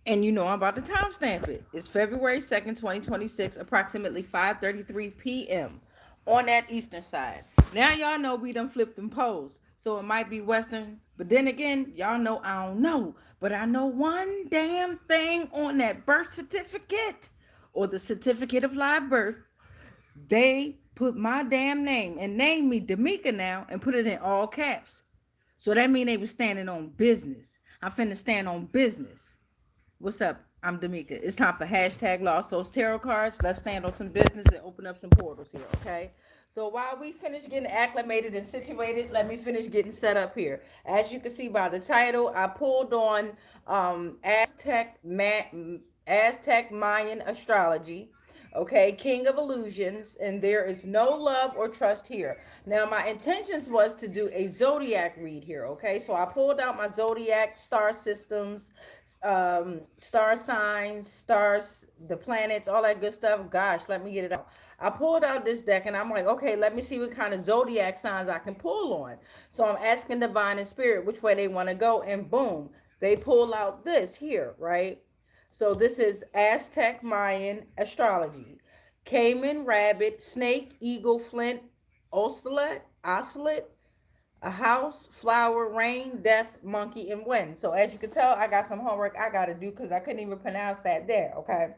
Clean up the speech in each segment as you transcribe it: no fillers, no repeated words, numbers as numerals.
And you know I'm about to timestamp it. It's February 2nd, 2026, approximately 5:33 p.m. on that eastern side. Now y'all know we done flipped them poles. So it might be western. But then again, y'all know I don't know. But I know one damn thing on that birth certificate or the certificate of live birth. They put my damn name and named me D'Amica now and put it in all caps. So that mean they was standing on business. I'm finna stand on business. What's up? I'm D'Amica. It's time for hashtag Lost Souls Tarot cards. Let's stand on some business and open up some portals here, okay? So while we finish getting acclimated and situated, let me finish getting set up here. As you can see by the title, I pulled on Aztec Mayan Astrology. Okay, King of Illusions, and there is no love or trust here. Now, my intentions was to do a zodiac read here. Okay, so I pulled out my zodiac star systems, star signs, stars, the planets, all that good stuff. Gosh, let me get it out. I pulled out this deck and I'm like, okay, let me see what kind of zodiac signs I can pull on. So I'm asking divine and spirit which way they want to go, and boom, they pull out this here, right? So this is Aztec Mayan astrology. Cayman, rabbit, snake, eagle, flint, ocelot, a house, flower, rain, death, monkey, and wind. So as you can tell, I got some homework I got to do because I couldn't even pronounce that there, okay?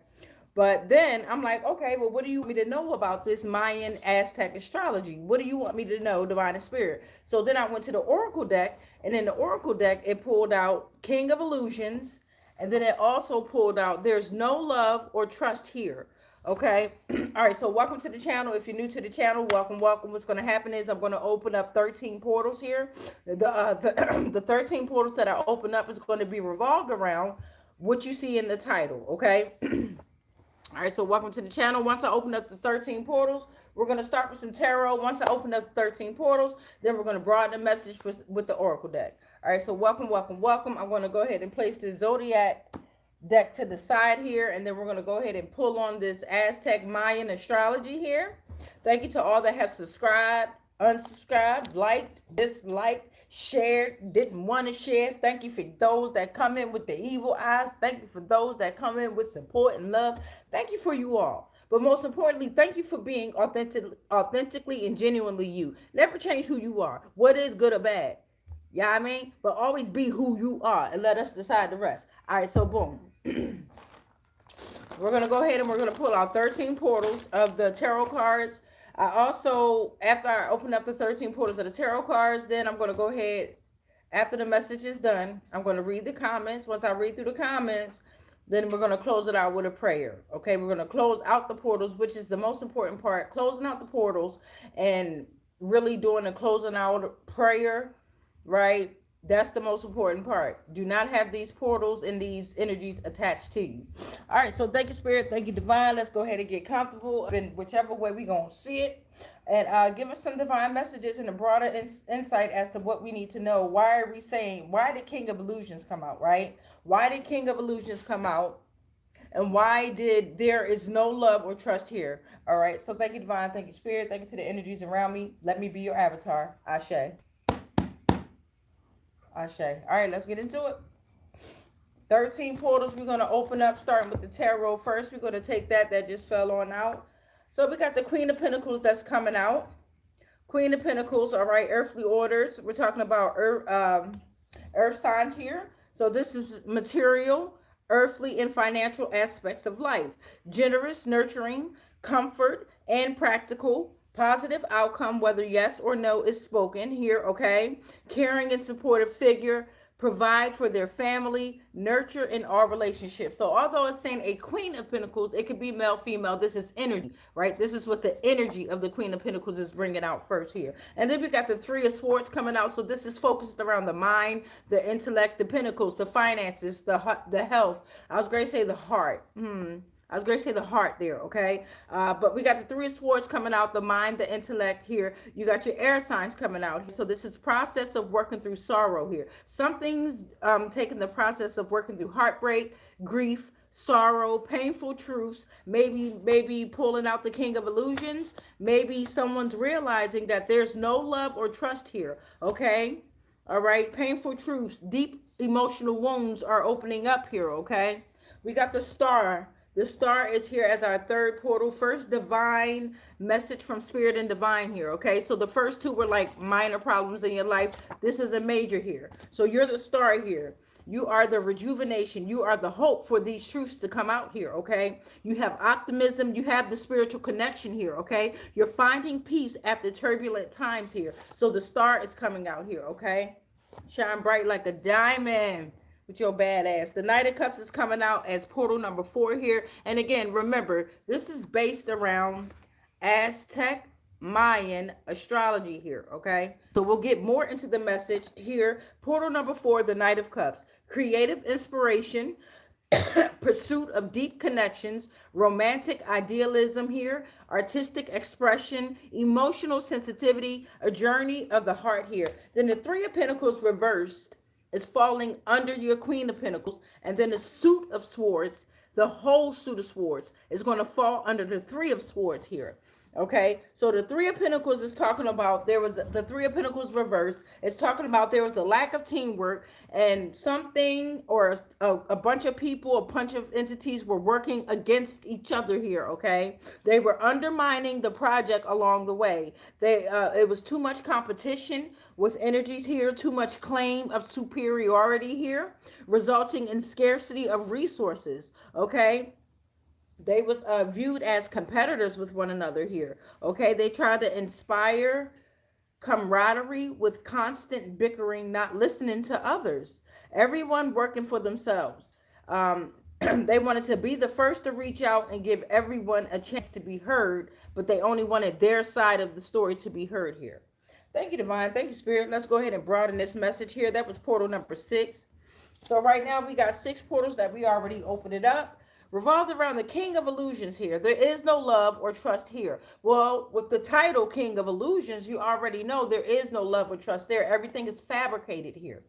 But then I'm like, okay, well, what do you want me to know about this Mayan Aztec astrology? What do you want me to know, divine and spirit? So then I went to the oracle deck, and in the oracle deck, it pulled out King of Illusions, and then it also pulled out There's No Love or Trust Here. Okay. All right. So welcome to the channel. If you're new to the channel, welcome, welcome. What's going to happen is I'm going to open up 13 portals here. The 13 portals that I open up is going to be revolved around what you see in the title. Okay. All right, so welcome to the channel. Once I open up the 13 portals, we're going to start with some tarot. Once I open up the 13 portals, then we're going to broaden the message with the oracle deck. All right, so welcome, welcome, welcome. I'm going to go ahead and place this zodiac deck to the side here, and then we're going to go ahead and pull on this Aztec Mayan astrology here. Thank you to all that have subscribed, unsubscribed, liked, disliked, shared, didn't want to share. Thank you for those that come in with the evil eyes. Thank you for those that come in with support and love. Thank you for you all. But most importantly, thank you for being authentically and genuinely you. Never change who you are. What is good or bad? Yeah, I mean, but always be who you are and let us decide the rest. All right, so boom. We're going to go ahead and we're going to pull out 13 portals of the tarot cards. I also, after I open up the 13 portals of the tarot cards, then I'm going to go ahead, after the message is done, I'm going to read the comments. Once I read through the comments, then we're going to close it out with a prayer. Okay, we're going to close out the portals, which is the most important part, closing out the portals and really doing a closing out prayer, right? That's the most important part. Do not have these portals and these energies attached to you. All right, so thank you, Spirit. Thank you, Divine. Let's go ahead and get comfortable in whichever way we're going to see it. And give us some divine messages and a broader insight as to what we need to know. Why are we saying, why did King of Illusions come out, right? Why did King of Illusions come out? And why did There Is No Love or Trust Here? All right, so thank you, Divine. Thank you, Spirit. Thank you to the energies around me. Let me be your avatar. Ashe. Ashe. All right, let's get into it. 13 portals we're going to open up, starting with the tarot first. We're going to take that just fell on out. So we got the Queen of Pentacles that's coming out. Queen of Pentacles, all right, earthly orders. We're talking about earth signs here. So this is material, earthly, and financial aspects of life. Generous, nurturing, comfort, and practical. Positive outcome, whether yes or no is spoken here, okay? Caring and supportive figure, provide for their family, nurture in all relationships. So although it's saying a Queen of Pentacles, it could be male, female. This is energy, right? This is what the energy of the Queen of Pentacles is bringing out first here. And then we got the Three of Swords coming out. So this is focused around the mind, the intellect, the pentacles, the finances, the health. I was going to say the heart. I was going to say the heart there, okay? But we got the Three of Swords coming out, the mind, the intellect here. You got your air signs coming out. So this is process of working through sorrow here. Something's taking the process of working through heartbreak, grief, sorrow, painful truths, maybe pulling out the King of Illusions. Maybe someone's realizing that there's no love or trust here, okay? All right, painful truths, deep emotional wounds are opening up here, okay? We got the star. The star is here as our third portal. First divine message from spirit and divine here. Okay, so the first two were like minor problems in your life. This is a major here. So you're the star here. You are the rejuvenation. You are the hope for these truths to come out here. Okay, you have optimism. You have the spiritual connection here. Okay, you're finding peace after turbulent times here. So the star is coming out here. Okay, shine bright like a diamond with your badass. The Knight of Cups is coming out as portal number 4 here. And again, remember, this is based around Aztec Mayan astrology here, okay? So we'll get more into the message here. Portal number 4, the Knight of Cups. Creative inspiration, pursuit of deep connections, romantic idealism here, artistic expression, emotional sensitivity, a journey of the heart here. Then the Three of Pentacles reversed is falling under your Queen of Pentacles, and then the suit of swords, the whole suit of swords is going to fall under the Three of Swords here. Okay, so the Three of Pentacles is talking about the Three of Pentacles reverse. It's talking about there was a lack of teamwork and something or a bunch of people, a bunch of entities were working against each other here. Okay, they were undermining the project along the way. It was too much competition with energies here, too much claim of superiority here, resulting in scarcity of resources. Okay, they was viewed as competitors with one another here. Okay, they tried to inspire camaraderie with constant bickering, not listening to others, everyone working for themselves. They wanted to be the first to reach out and give everyone a chance to be heard, but they only wanted their side of the story to be heard here. Thank you, Divine. Thank you, Spirit. Let's go ahead and broaden this message here. That was portal number 6. So right now we got 6 portals that we already opened it up, revolved around the King of Illusions here. There is no love or trust here. Well, with the title King of Illusions, you already know there is no love or trust there. Everything is fabricated here.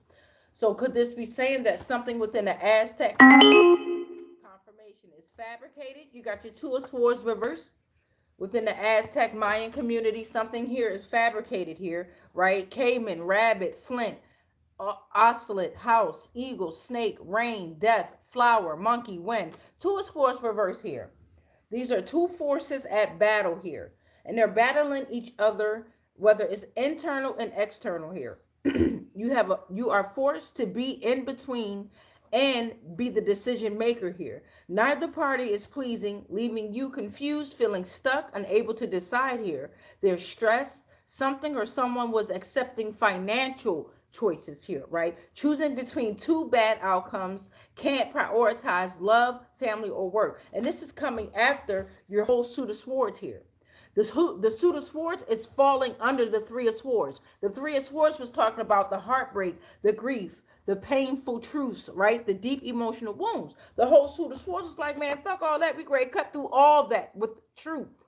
So could this be saying that something within the Aztec confirmation is fabricated? You got your Two of Swords reversed. Within the Aztec Mayan community, something here is fabricated here, right? Cayman, rabbit, flint, ocelot, house, eagle, snake, rain, death, flower, monkey, wind. Two of Swords reverse here. These are two forces at battle here, and they're battling each other, whether it's internal and external here. You are forced to be in between and be the decision maker here. Neither party is pleasing, leaving you confused, feeling stuck, unable to decide here. There's stress. Something or someone was accepting financial choices here, right? Choosing between two bad outcomes, can't prioritize love, family, or work. And this is coming after your whole suit of swords here. The suit of swords is falling under the Three of Swords. The Three of Swords was talking about the heartbreak, the grief, the painful truths, right? The deep emotional wounds. The whole suit of swords is like, man, fuck all that. We great. Cut through all that with truth,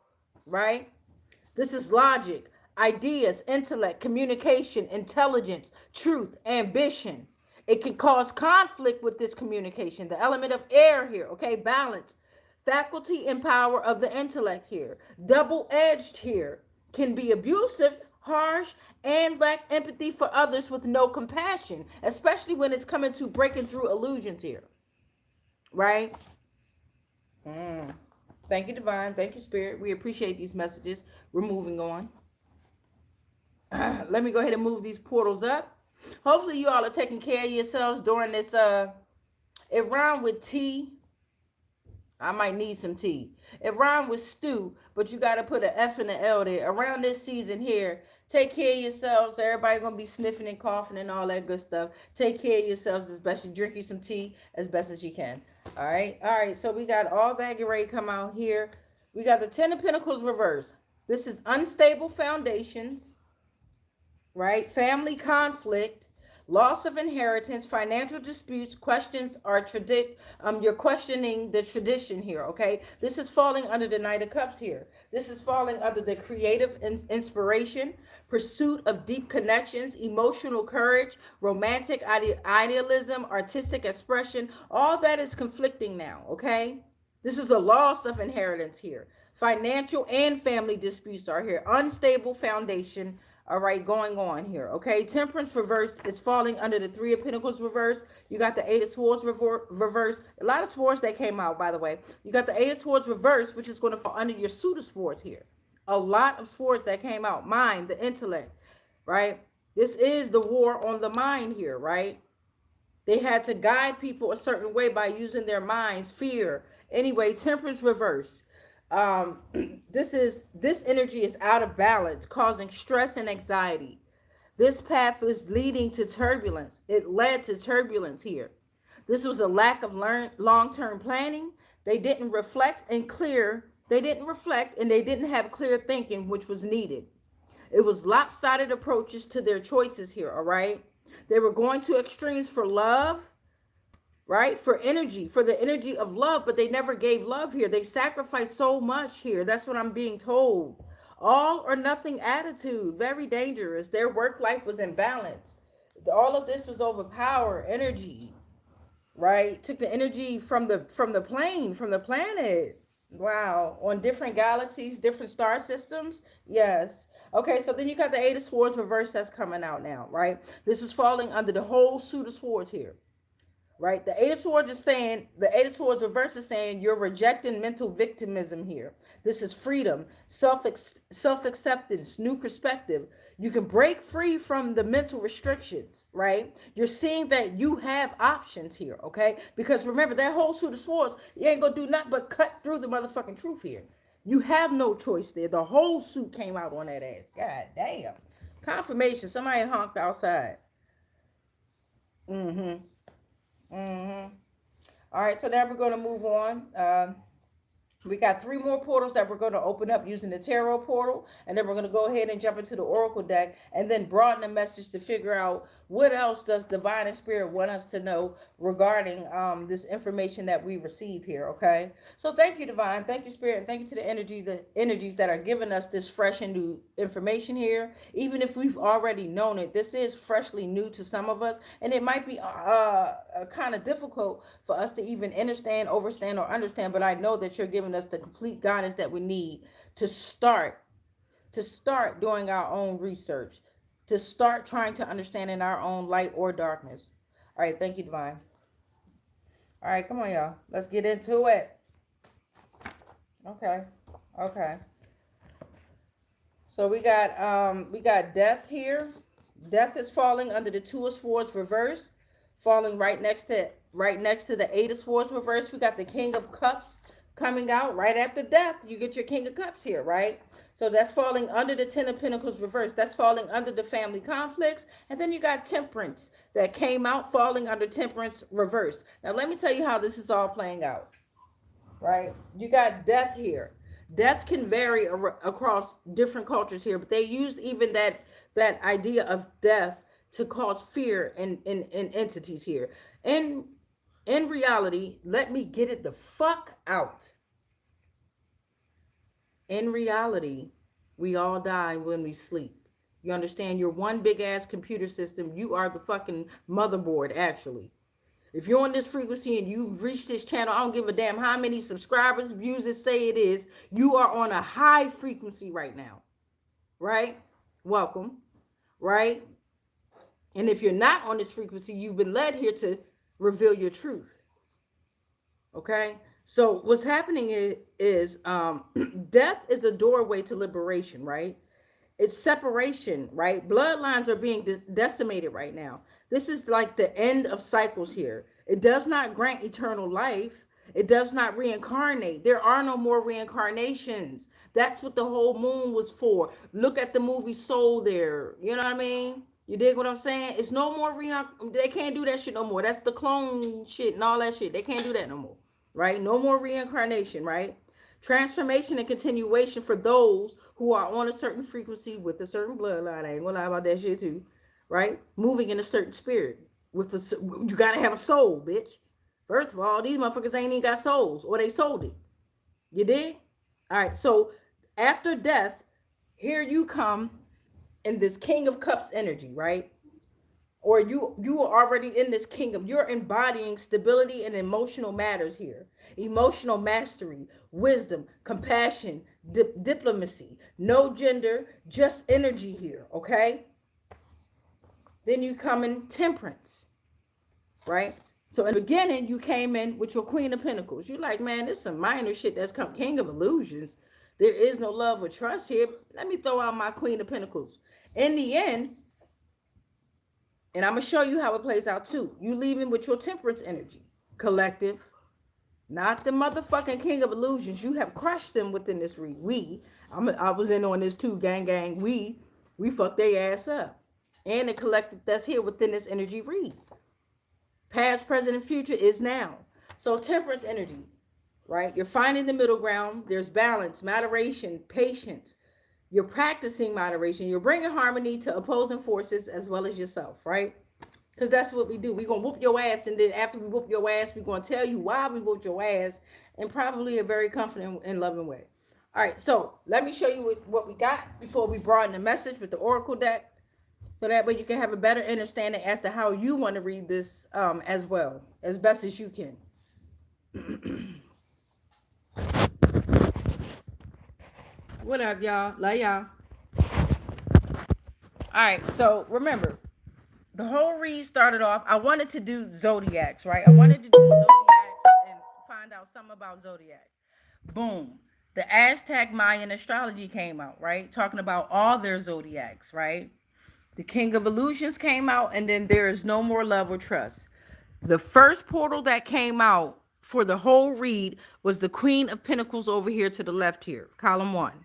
right? This is logic, ideas, intellect, communication, intelligence, truth, ambition. It can cause conflict with this communication. The element of air here, okay? Balance. Faculty and power of the intellect here. Double-edged here. Can be abusive, harsh, and lack empathy for others with no compassion, especially when it's coming to breaking through illusions here, right? Thank you, Divine. Thank you, Spirit. We appreciate these messages. We're moving on. Let me go ahead and move these portals up. Hopefully you all are taking care of yourselves during this. It rhymed with tea. I might need some tea. It rhymed with stew, but you got to put an F and an L there. Around this season here, take care of yourselves. Everybody going to be sniffing and coughing and all that good stuff. Take care of yourselves as best you drink you some tea as best as you can. All right. All right. So we got all that get ready to come out here. We got the Ten of Pentacles reverse. This is unstable foundations, right? Family conflict, loss of inheritance, financial disputes, questions are you're questioning the tradition here, okay? This is falling under the Knight of Cups here. This is falling under the creative inspiration, pursuit of deep connections, emotional courage, romantic idealism, artistic expression. All that is conflicting now, okay? This is a loss of inheritance here. Financial and family disputes are here. Unstable foundation, All right, going on here. Okay, Temperance reverse is falling under the Three of Pentacles reverse. You got the Eight of Swords reverse. A lot of swords that came out, by the way. You got the Eight of Swords reverse, which is going to fall under your Suit of Swords here. A lot of swords that came out. Mind, the intellect, right? This is the war on the mind here, right? They had to guide people a certain way by using their minds, fear. Anyway, Temperance reverse. Um, this energy is out of balance, causing stress and anxiety. This path is leading to turbulence. It led to turbulence here. This was a lack of long-term planning. They didn't reflect and clear. They didn't reflect and they didn't have clear thinking, which was needed. It was lopsided approaches to their choices here, all right? They were going to extremes for love, right? For energy, for the energy of love, but they never gave love here. They sacrificed so much here. That's what I'm being told. All or nothing attitude, very dangerous. Their work life was imbalanced. All of this was overpower energy, right? Took the energy from the plane, from the planet. Wow. On different galaxies, different star systems. Yes. Okay, so then you got the Eight of Swords reverse that's coming out now, right? This is falling under the whole Suit of Swords here, right? The Eight of Swords is saying, the Eight of Swords reverse is saying you're rejecting mental victimism here. This is freedom, self-acceptance, new perspective. You can break free from the mental restrictions, right? You're seeing that you have options here, okay? Because remember, that whole Suit of Swords, you ain't gonna do nothing but cut through the motherfucking truth here. You have no choice there. The whole suit came out on that ass. God damn. Confirmation. Somebody honked outside. Mm-hmm. Mm-hmm. All right, so now we're going to move on. We got 3 more portals that we're going to open up using the tarot portal, and then we're going to go ahead and jump into the oracle deck and then broaden the message to figure out what else does divine and spirit want us to know regarding this information that we receive here. Okay, so thank you, divine, thank you, spirit, and thank you to the energies that are giving us this fresh and new information here. Even if we've already known it, this is freshly new to some of us, and it might be kind of difficult for us to even understand, overstand, or understand, but I know that you're giving us the complete guidance that we need to start doing our own research, to start trying to understand in our own light or darkness. All right, thank you, divine. All right, come on, y'all, let's get into it. Okay. So we got death here. Death is falling under the Two of Swords reverse, falling right next to the Eight of Swords reverse. We got the King of Cups coming out right after death. You get your King of Cups here, right? So that's falling under the Ten of Pentacles reverse. That's falling under the family conflicts. And then you got Temperance that came out falling under Temperance reverse. Now let me tell you how this is all playing out, right? You got death here. Death can vary across different cultures here, but they use even that idea of death to cause fear in entities here. In reality, let me get it the fuck out. In reality, we all die when we sleep. You understand? You're one big ass computer system. You are the fucking motherboard, actually. If you're on this frequency and you've reached this channel, I don't give a damn how many subscribers, views it say it is. You are on a high frequency right now, right? Welcome, right? And if you're not on this frequency, you've been led here to reveal your truth. Okay? So what's happening is death is a doorway to liberation, right? It's separation, right? Bloodlines are being decimated right now. This is like the end of cycles here. It does not grant eternal life. It does not reincarnate. There are no more reincarnations. That's what the whole moon was for. Look at the movie Soul there. You know what I mean? You dig what I'm saying? It's no more they can't do that shit no more. That's the clone shit and all that shit. They can't do that no more, right? No more reincarnation, right? Transformation and continuation for those who are on a certain frequency with a certain bloodline. I ain't gonna lie about that shit too, right? Moving in a certain spirit. You gotta have a soul, bitch. First of all, these motherfuckers ain't even got souls, or they sold it. You dig? All right, so after death, here you come in this King of Cups energy, right? or you are already in this kingdom. You're embodying stability and emotional matters here. Emotional mastery, wisdom, compassion, diplomacy. No gender, just energy here, okay? Then you come in temperance, right? So in the beginning, you came in with your Queen of Pentacles. You're like, man, this is some minor shit that's come King of Illusions. There is no love or trust here. Let me throw out my Queen of Pentacles. In the end, and I'm going to show you how it plays out too. You leaving with your temperance energy. Collective. Not the motherfucking King of Illusions. You have crushed them within this read. I was in on this too, gang. We fucked their ass up. And the collective that's here within this energy read. Past, present, and future is now. So temperance energy, right? You're finding the middle ground. There's balance, moderation, patience. You're practicing moderation. You're bringing harmony to opposing forces as well as yourself, right? Because that's what we do. We're going to whoop your ass, and then after we whoop your ass, we're going to tell you why we whooped your ass in probably a very confident and loving way. All right, so let me show you what we got before we broaden the message with the Oracle deck. So that way you can have a better understanding as to how you want to read this as well, as best as you can. What up, y'all? Love y'all. All right, so remember, the whole read started off, I wanted to do zodiacs, right? I wanted to do zodiacs and find out something about zodiacs. Boom. The Aztec Mayan astrology came out, right? Talking about all their zodiacs, right? The King of Illusions came out, and then There Is No More Love or Trust. The first portal that came out for the whole read was the Queen of Pentacles over here to the left here, column 1,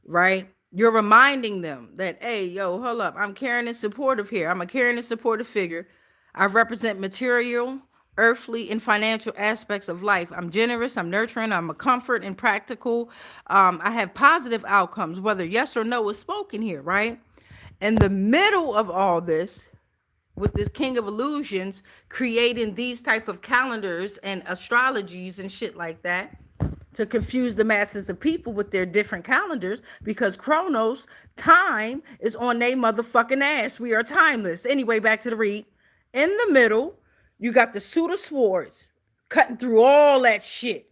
right? You're reminding them that, hey, yo, hold up. I'm caring and supportive here. I'm a caring and supportive figure. I represent material, earthly, and financial aspects of life. I'm generous. I'm nurturing. I'm a comfort and practical. I have positive outcomes, whether yes or no is spoken here, right? In the middle of all this, with this King of Illusions creating these type of calendars and astrologies and shit like that to confuse the masses of people with their different calendars, because Chronos, time, is on their motherfucking ass. We are timeless. Anyway, back to the read. In the middle, you got the suit of swords cutting through all that shit.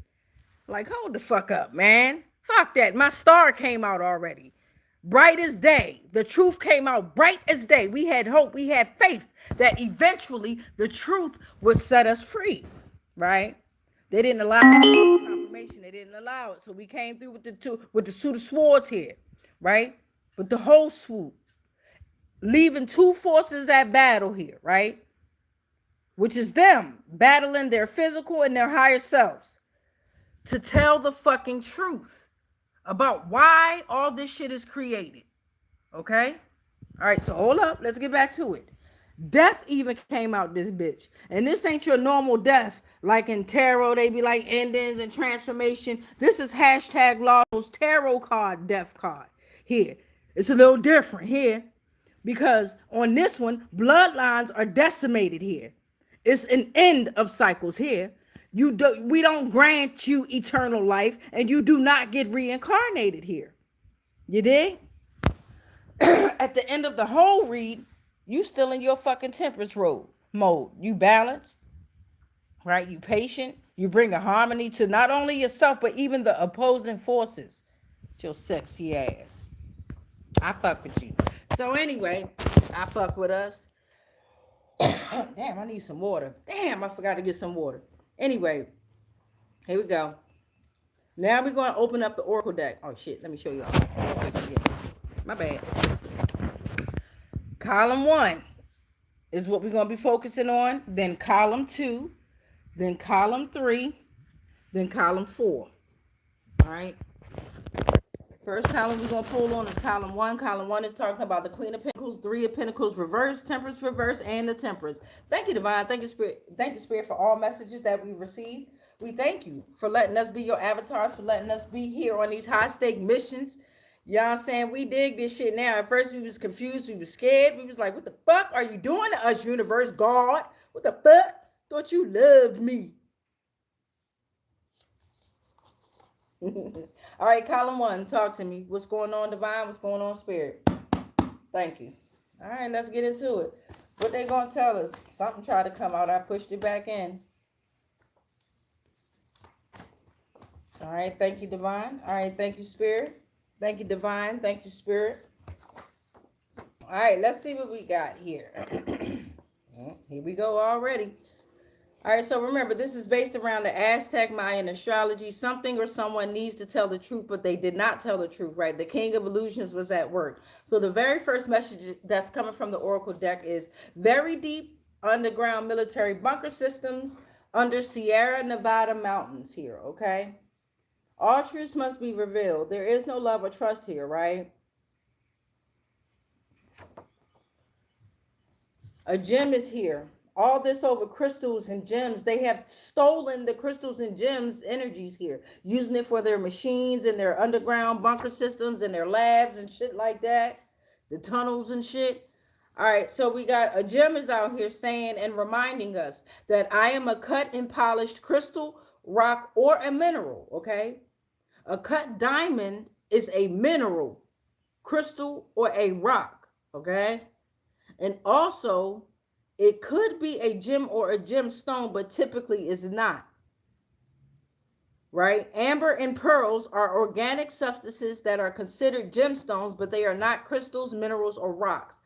Like, hold the fuck up, man. Fuck that. My star came out already. Bright as day. The truth came out bright as day. We had hope. We had faith that eventually the truth would set us free, right? They didn't allow confirmation. They didn't allow it. So we came through with the suit of swords here, right? With the whole swoop. Leaving two forces at battle here, right? Which is them battling their physical and their higher selves to tell the fucking truth about why all this shit is created. Okay? All right, so hold up. Let's get back to it. Death even came out this bitch. And this ain't your normal death. Like in tarot, they be like endings and transformation. This is hashtag Law's tarot card death card here. It's a little different here because on this one, bloodlines are decimated here. It's an end of cycles here. We don't grant you eternal life, and you do not get reincarnated here. You dig? At the end of the whole read, you still in your fucking temperance mode. You balanced, right? You patient. You bring a harmony to not only yourself, but even the opposing forces. Your sexy ass. I fuck with you. So anyway, I fuck with us. Damn, I need some water. Damn, I forgot to get some water. Anyway, here we go. Now we're going to open up the Oracle deck. Oh, shit. Let me show you all. My bad. Column 1 is what we're going to be focusing on. Then column 2. Then column 3. Then column 4. All right. First column we're going to pull on is column 1. Column 1 is talking about the Queen of Pentacles, 3 of Pentacles reverse, Temperance reverse, and the Temperance. Thank you, Divine. Thank you, Spirit. Thank you, Spirit, for all messages that we received. We thank you for letting us be your avatars, for letting us be here on these high-stake missions. You know what I'm saying? We dig this shit now. At first, we was confused. We was scared. We was like, what the fuck are you doing to us, universe, God? What the fuck? Thought you loved me. All right, column 1, talk to me. What's going on, Divine? What's going on, Spirit? Thank you. All right, let's get into it. What they gonna tell us? Something tried to come out. I pushed it back in. All right. Thank you, Divine. All right. Thank you, Spirit. Thank you, Divine. Thank you, Spirit. All right. Let's see what we got here. Here we go already. All right, so remember, this is based around the Aztec Mayan astrology. Something or someone needs to tell the truth, but they did not tell the truth, right? The King of Illusions was at work. So the very first message that's coming from the Oracle deck is very deep underground military bunker systems under Sierra Nevada mountains here, okay? All truths must be revealed. There is no love or trust here, right? A gem is here. All this over crystals and gems. They have stolen the crystals and gems energies here, using it for their machines and their underground bunker systems and their labs and shit like that, the tunnels and shit. All right, so we got a gem is out here saying and reminding us that I am a cut and polished crystal, rock, or a mineral, okay? A cut diamond is a mineral, crystal, or a rock, okay? And also, it could be a gem or a gemstone, but typically is not. Right? Amber and pearls are organic substances that are considered gemstones, but they are not crystals, minerals, or rocks.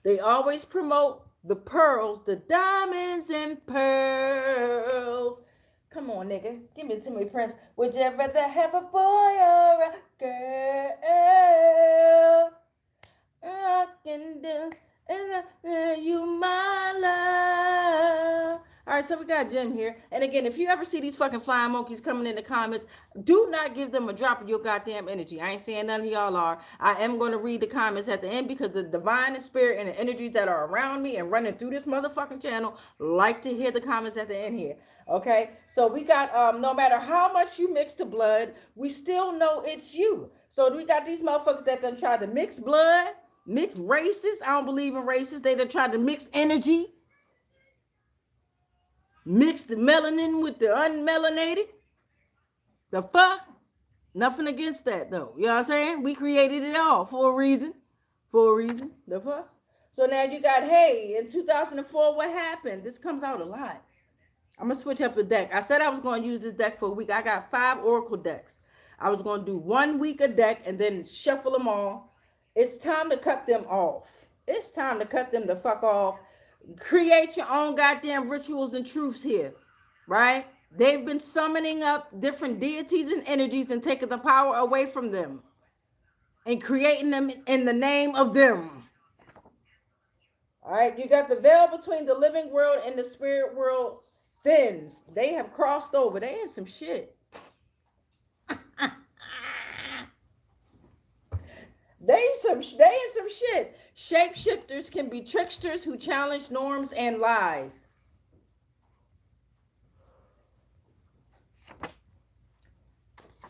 They always promote the pearls, the diamonds and pearls. Come on, nigga. Give it to me, Prince. Would you rather have a boy or a girl? I can do. You my love. All right, so we got Jim here. And again, if you ever see these fucking flying monkeys coming in the comments, do not give them a drop of your goddamn energy. I ain't saying none of y'all are. I am going to read the comments at the end because the divine and spirit and the energies that are around me and running through this motherfucking channel like to hear the comments at the end here. Okay, so we got no matter how much you mix the blood, we still know it's you. So we got these motherfuckers that done tried to mix blood. Mixed races. I don't believe in races. They done tried to mix energy. Mix the melanin with the unmelanated. The fuck? Nothing against that though. You know what I'm saying? We created it all for a reason. For a reason. The fuck? So now you got, hey, in 2004, what happened? This comes out a lot. I'm going to switch up the deck. I said I was going to use this deck for a week. I got 5 Oracle decks. I was going to do 1 week a deck and then shuffle them all. It's time to cut them off. It's time to cut them the fuck off. Create your own goddamn rituals and truths here, right? They've been summoning up different deities and energies and taking the power away from them and creating them in the name of them. All right, you got the veil between the living world and the spirit world thins. They have crossed over. They in some shit. They in some shit. Shapeshifters can be tricksters who challenge norms and lies.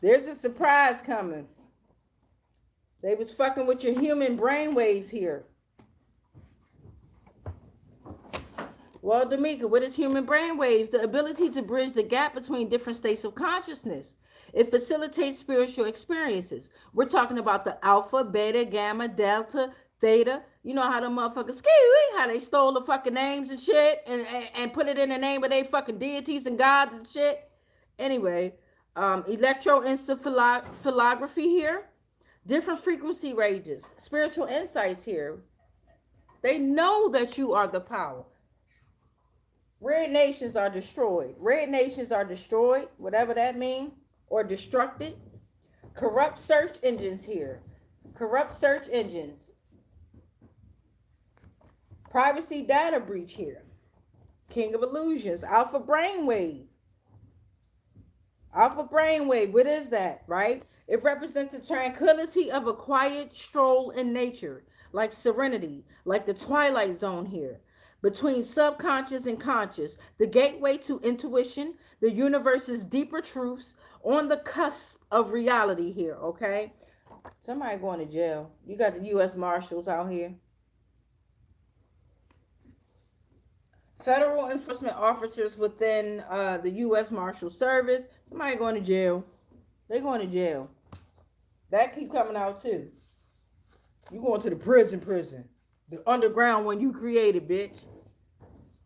There's a surprise coming. They was fucking with your human brainwaves here. Well, D'Amica, what is human brainwaves? The ability to bridge the gap between different states of consciousness. It facilitates spiritual experiences. We're talking about the alpha, beta, gamma, delta, theta. You know how the motherfuckers, how they stole the fucking names and shit and put it in the name of their fucking deities and gods and shit. Anyway, electroencephalography here. Different frequency ranges. Spiritual insights here. They know that you are the power. Red nations are destroyed. Red nations are destroyed, whatever that means, or destructed. Corrupt search engines here. Corrupt search engines. Privacy data breach here. King of Illusions. Alpha brainwave. Alpha brainwave. What is that, right? It represents the tranquility of a quiet stroll in nature, like serenity, like the twilight zone here. Between subconscious and conscious, the gateway to intuition, the universe's deeper truths, on the cusp of reality here, okay? Somebody going to jail. You got the U.S. Marshals out here. Federal enforcement officers within the U.S. Marshal Service. Somebody going to jail. They going to jail. That keep coming out too. You going to the prison. The underground one you created, bitch.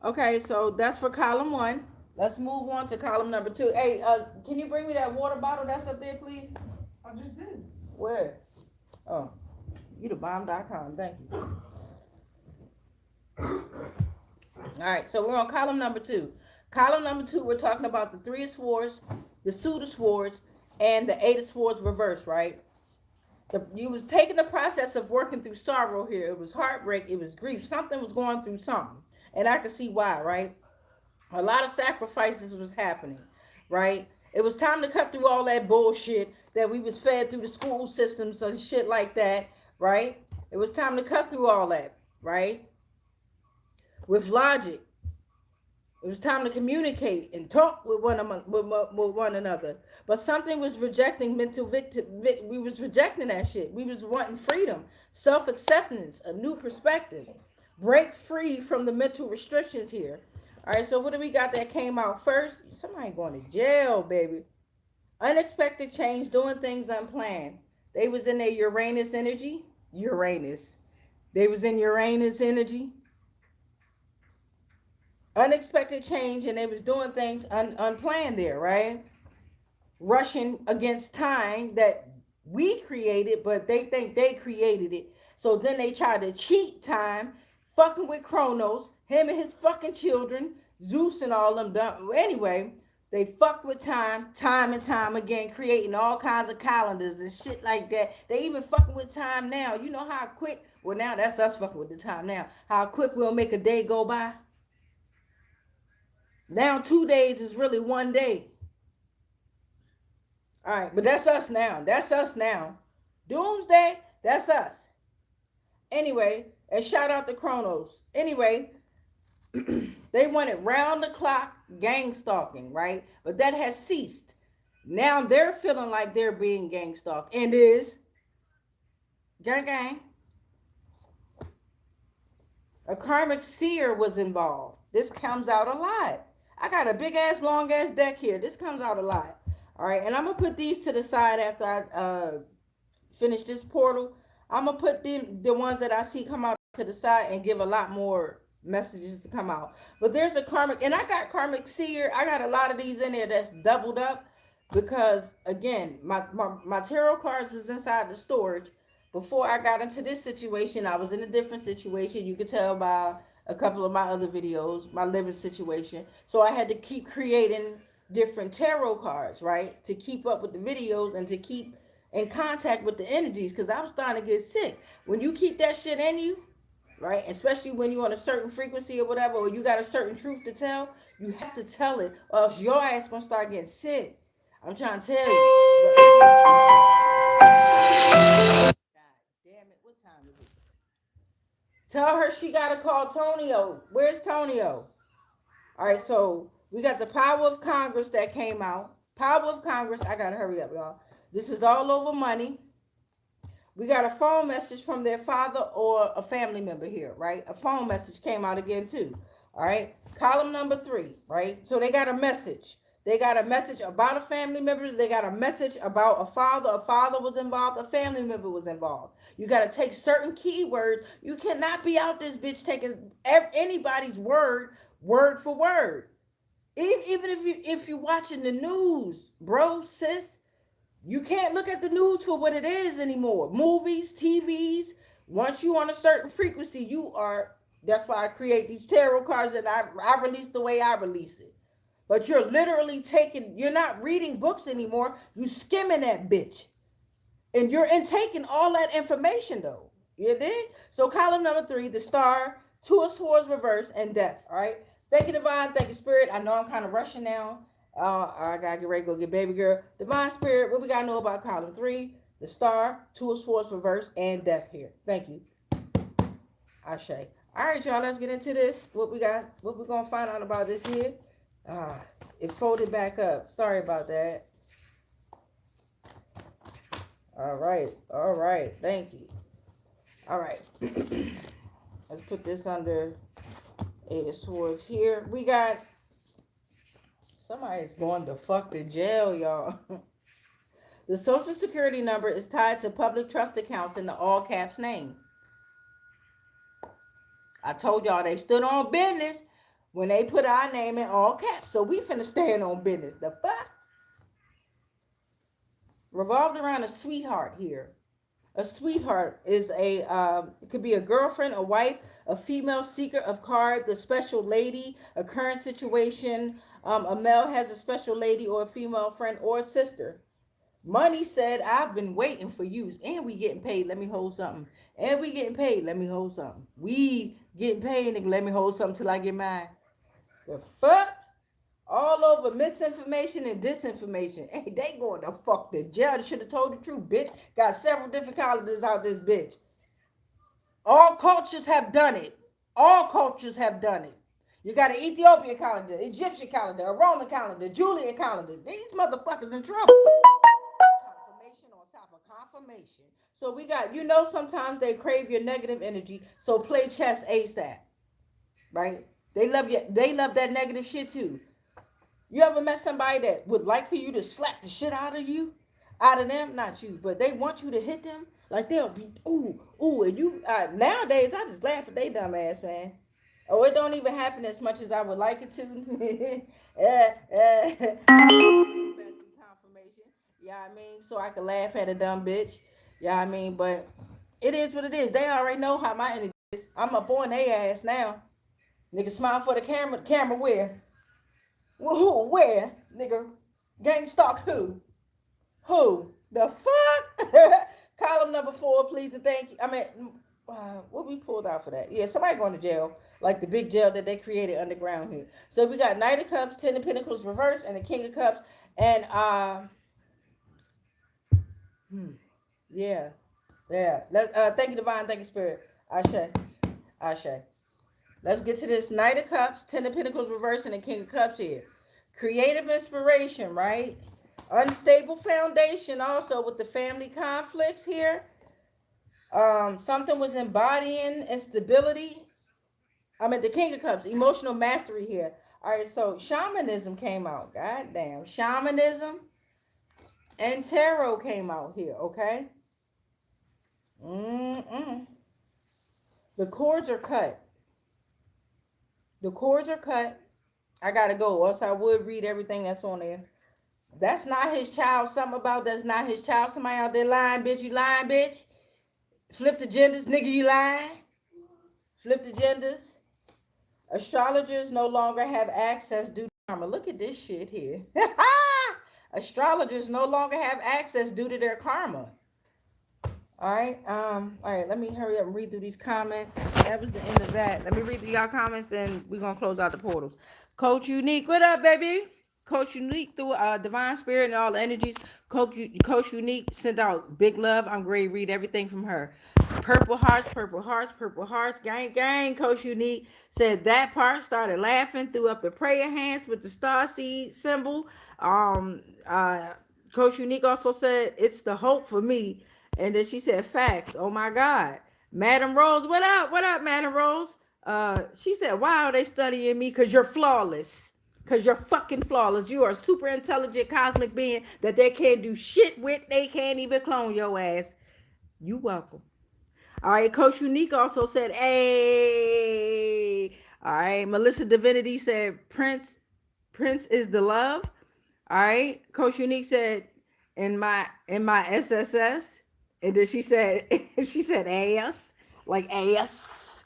Okay, so that's for column 1. Let's move on to column number 2. Hey, can you bring me that water bottle that's up there, please? I just did. Where? Oh, you the bomb.com. Thank you. All right, so we're on column number 2. Column number 2, we're talking about the Three of Swords, the Suit of Swords, and the Eight of Swords reverse, right? You was taking the process of working through sorrow here. It was heartbreak. It was grief. Something was going through something. And I could see why, right? A lot of sacrifices was happening, right? It was time to cut through all that bullshit that we was fed through the school systems and shit like that, right? It was time to cut through all that, right? With logic. It was time to communicate and talk with one another. But something was rejecting mental victim. We was rejecting that shit. We was wanting freedom, self-acceptance, a new perspective. Break free from the mental restrictions here. All right, so what do we got that came out first? Somebody going to jail, baby. Unexpected change, doing things unplanned. They was in their Uranus energy. Uranus. They was in Uranus energy. Unexpected change, and they was doing things unplanned there, right? Rushing against time that we created, but they think they created it. So then they try to cheat time, fucking with Kronos, him and his fucking children, Zeus and all them. Anyway, they fucked with time and time again, creating all kinds of calendars and shit like that. They even fucking with time now. You know how quick? Well, now that's us fucking with the time now. How quick we'll make a day go by. Now 2 days is really one day. All right, but that's us now. That's us now. Doomsday, that's us. Anyway, and shout out to Kronos. Anyway, they wanted round the clock gang stalking, right? But that has ceased. Now they're feeling like they're being gang stalked. And is gang gang. A karmic seer was involved. This comes out a lot. I got a big ass, long ass deck here. This comes out a lot. All right, and I'm gonna put these to the side after I finish this portal. I'm gonna put the ones that I see come out to the side and give a lot more messages to come out. But there's a karmic, and I got karmic seer. I got a lot of these in there that's doubled up because again, my tarot cards was inside the storage. Before I got into this situation, I was in a different situation. You could tell by a couple of my other videos, my living situation. So I had to keep creating different tarot cards, right? To keep up with the videos and to keep in contact with the energies because I was starting to get sick. When you keep that shit in you, right? Especially when you're on a certain frequency or whatever, or you got a certain truth to tell, you have to tell it, or else your ass gonna start getting sick. I'm trying to tell you. God damn it, what time is it? Tell her she gotta call Tonio. Where's Tonio? All right, so we got the Power of Congress that came out. Power of Congress. I gotta hurry up, y'all. This is all over money. We got a phone message from their father or a family member here, right? A phone message came out again too. All right. Column number 3, right? So they got a message. They got a message about a family member. They got a message about a father. A father was involved. A family member was involved. You got to take certain keywords. You cannot be out this bitch taking anybody's word for word. Even if you're watching the news, bro, sis, you can't look at the news for what it is anymore. Movies, TVs. Once you on a certain frequency, you are. That's why I create these tarot cards and I release the way I release it. But you're literally taking. You're not reading books anymore. You skimming that bitch, and you're taking all that information though. You dig? So column number 3, the Star, Two of Swords reverse, and Death. All right. Thank you, Divine. Thank you, Spirit. I know I'm kind of rushing now. I gotta get ready to go get baby girl. Divine Spirit, what we gotta know about column 3, the Star, Two of Swords reverse, and Death here. Thank you. Ashe. All right, y'all, let's get into this. What we got, what we're gonna find out about this here. It folded back up. Sorry about that. All right, thank you. All right. Let's put this under Eight of Swords here. We got somebody's going to fuck to jail, y'all. The Social Security number is tied to public trust accounts in the all caps name. I told y'all they stood on business. when they put our name in all caps. So we finna stand on business. The fuck? Revolved around a sweetheart here. A sweetheart is it could be a girlfriend, a wife, a female seeker of card, the special lady, a current situation. A male has a special lady or a female friend or a sister. Money said, I've been waiting for you. And we getting paid. Let me hold something. And we getting paid. Let me hold something. We getting paid. Nigga, let me hold something till I get mine. The fuck? All over misinformation and disinformation. Hey, they going to fuck the jail. They should have told the truth, bitch. Got several different calendars out this bitch. All cultures have done it. All cultures have done it. You got an Ethiopian calendar, Egyptian calendar, a Roman calendar, Julian calendar. These motherfuckers in trouble. Confirmation on top of confirmation. So we got, sometimes they crave your negative energy. So play chess ASAP. Right? They love you. They love that negative shit too. You ever met somebody that would like for you to slap the shit out of you? Out of them? Not you, but they want you to hit them? Like they'll be, ooh, and you, nowadays, I just laugh at they dumb ass, man. Oh, it don't even happen as much as I would like it to. Messy confirmation. Yeah, I mean, so I can laugh at a dumb bitch. Yeah, I mean, but it is what it is. They already know how my energy is. I'm up on their ass now. Nigga smile for the camera. The camera where? Well, who? Where? Nigga. Gang stalk who? Who? The fuck? Column number 4, please and thank you. I mean, what we pulled out for that? Yeah, somebody going to jail. Like the big jail that they created underground here. So we got Knight of Cups, Ten of Pentacles reverse, and the King of Cups. And, yeah. Thank you, Divine. Thank you, Spirit. Ashe. Ashe. Let's get to this Knight of Cups, Ten of Pentacles reverse, and the King of Cups here. Creative inspiration, right? Unstable foundation also with the family conflicts here. Something was embodying instability. I'm at the King of Cups, emotional mastery here. All right, so shamanism came out. God damn. Shamanism and tarot came out here, okay? The cords are cut. The cords are cut. I gotta go, or else I would read everything that's on there. That's not his child. Something about that's not his child. Somebody out there lying, bitch. You lying, bitch. Flip the genders, nigga. You lying. Flip the genders. Astrologers no longer have access due to karma. Look at this shit here. Astrologers no longer have access due to their karma. All right. Let me hurry up and read through these comments. That was the end of that. Let me read through y'all comments, then we're gonna close out the portals. Coach Unique, what up, baby? Coach Unique through Divine Spirit and all the energies. Coach Unique sent out big love. I'm going to read everything from her. Purple hearts, purple hearts, purple hearts. Gang, gang. Coach Unique said that part. Started laughing. Threw up the prayer hands with the star seed symbol. Coach Unique also said it's the hope for me. And then she said facts. Oh my God. Madam Rose, what up? What up, Madam Rose? She said, why are they studying me? Because you're flawless. Because you're fucking flawless. You are a super intelligent cosmic being that they can't do shit with. They can't even clone your ass. You welcome. All right. Coach Unique also said, hey. All right. Melissa Divinity said, Prince is the love. All right. Coach Unique said, in my SSS. And then she said ass. Like ass.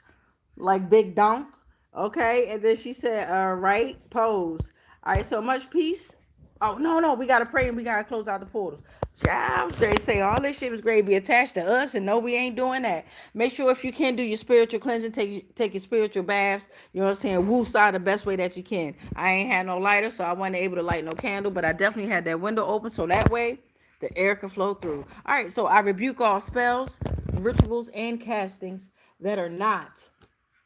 Like big donk. Okay, and then she said, right, pose. All right, so much peace. Oh, no, we got to pray and we got to close out the portals. I was going to say all this shit was going to be attached to us, and no, we ain't doing that. Make sure if you can do your spiritual cleansing, take your spiritual baths. You know what I'm saying? Woo-saw the best way that you can. I ain't had no lighter, so I wasn't able to light no candle, but I definitely had that window open, so that way the air can flow through. All right, so I rebuke all spells, rituals, and castings that are not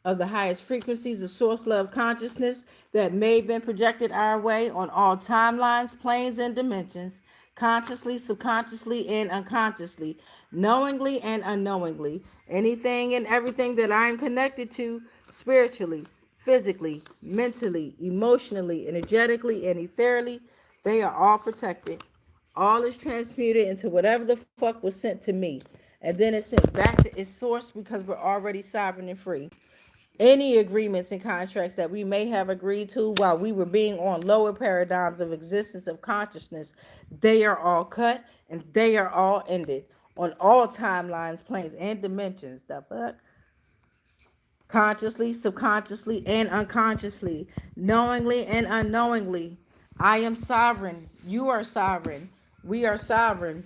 of the highest frequencies of source love consciousness that may have been projected our way on all timelines, planes, and dimensions, consciously, subconsciously, and unconsciously, knowingly and unknowingly. Anything and everything that I'm connected to spiritually, physically, mentally, emotionally, energetically, and ethereally, they are all protected. All is transmuted into whatever the fuck was sent to me. And then it's sent back to its source because we're already sovereign and free. Any agreements and contracts that we may have agreed to while we were being on lower paradigms of existence of consciousness, they are all cut and they are all ended on all timelines, planes, and dimensions. The fuck? Consciously, subconsciously, and unconsciously, knowingly and unknowingly. I am sovereign. You are sovereign. We are sovereign.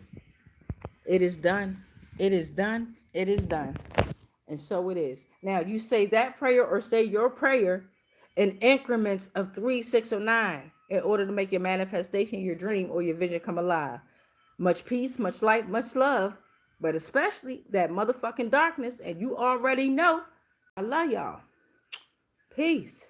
It is done. It is done. It is done. And so it is. Now, you say that prayer or say your prayer in increments of 3, 6, or 9 in order to make your manifestation, your dream, or your vision come alive. Much peace, much light, much love, but especially that motherfucking darkness. And you already know I love y'all. Peace.